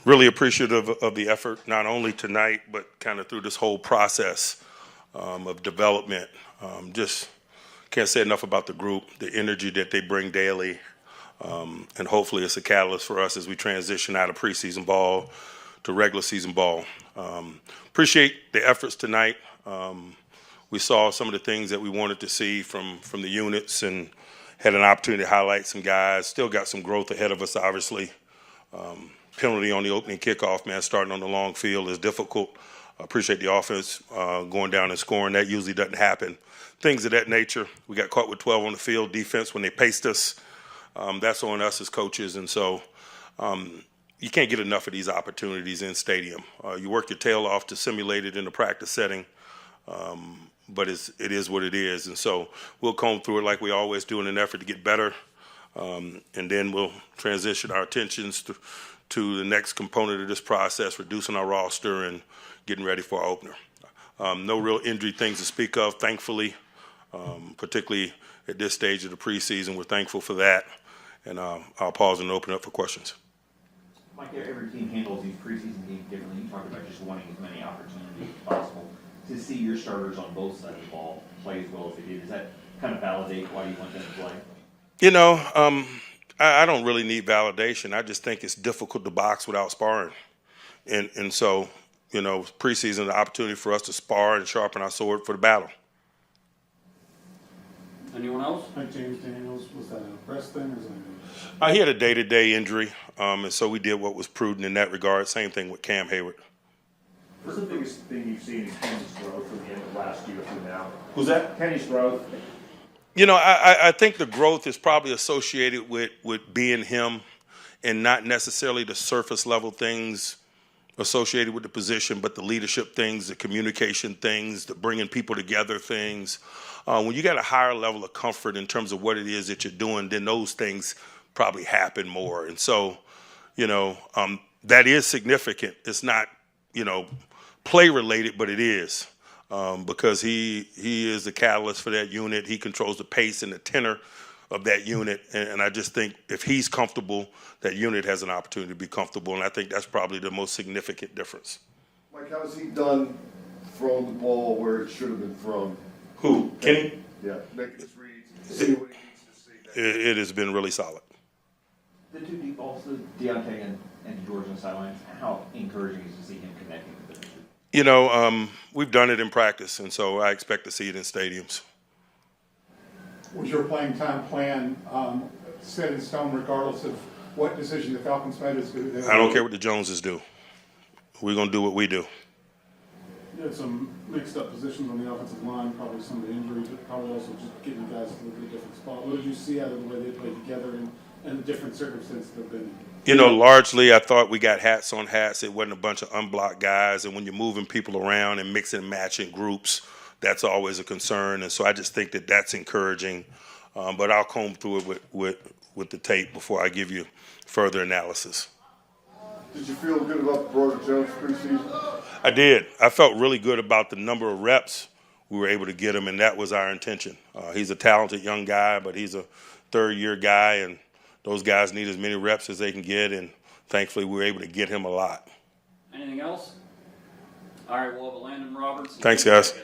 really appreciative of the effort, not only tonight, but kind of through this whole process of development. Just can't say enough about the group, the energy that they bring daily, and hopefully it's a catalyst for us as we transition out of preseason ball to regular season ball. Appreciate the efforts tonight. We saw some of the things that we wanted to see from the units and had an opportunity to highlight some guys. Still got some growth ahead of us, obviously. Penalty on the opening kickoff, man, starting on the long field is difficult. I appreciate the offense going down and scoring. That usually doesn't happen. Things of that nature. We got caught with 12 on the field. Defense, when they paced us, that's on us as coaches. And so you can't get enough of these opportunities in stadium. You work your tail off to simulate it in a practice setting, but it is what it is. And so we'll comb through it like we always do in an effort to get better. And then we'll transition our attentions to the next component of this process, reducing our roster and getting ready for our opener. No real injury things to speak of, thankfully, particularly at this stage of the preseason. We're thankful for that. And I'll pause and open up for questions. Mike, every team handles these preseason games differently. You talked about just wanting as many opportunities as possible. To see your starters on both sides of the ball play as well as they did, does that kind of validate why you want them to play? You know, I don't really need validation. I just think it's difficult to box without sparring. And so, you know, preseason is an opportunity for us to spar and sharpen our sword for the battle. Anyone else? Like James Daniels, was that a breast thing or something? He had a day-to-day injury, and so we did what was prudent in that regard. Same thing with Cam Hayward. What's the biggest thing you've seen in Kenny's growth from the end of last year to now? Who's that? Kenny's growth. You know, I think the growth is probably associated with being him and not necessarily the surface level things associated with the position, but the leadership things, the communication things, the bringing people together things. When you got a higher level of comfort in terms of what it is that you're doing, then those things probably happen more. And so, you know, that is significant. It's not, you know, play related, but it is. Because he is the catalyst for that unit. He controls the pace and the tenor of that unit. And I just think if he's comfortable, that unit has an opportunity to be comfortable. And I think that's probably the most significant difference. Mike, how has he done throwing the ball where it should have been thrown? Who? Kenny? Yeah, making his reads, seeing what he needs to see. It has been really solid. The two deep balls, Deontay and George on the sidelines, how encouraging is to see him connecting with them? You know, we've done it in practice, and so I expect to see it in stadiums. Was your playing time plan set in stone regardless of what decision the Falcons made? I don't care what the Joneses do. We're going to do what we do. You had some mixed up positions on the offensive line, probably some of the injuries, but probably also just getting the guys to look at a different spot. What did you see out of the way they played together and the different circumstances they've been in? You know, largely I thought we got hats on hats. It wasn't a bunch of unblocked guys. And when you're moving people around and mixing and matching groups, that's always a concern. And so I just think that that's encouraging. But I'll comb through it with the tape before I give you further analysis. Did you feel good about Broder Jones preseason? I did. I felt really good about the number of reps we were able to get him, and that was our intention. He's a talented young guy, but he's a third-year guy, and those guys need as many reps as they can get, and thankfully we were able to get him a lot. Anything else? All right, we'll have a Landon Roberts. Thanks, guys.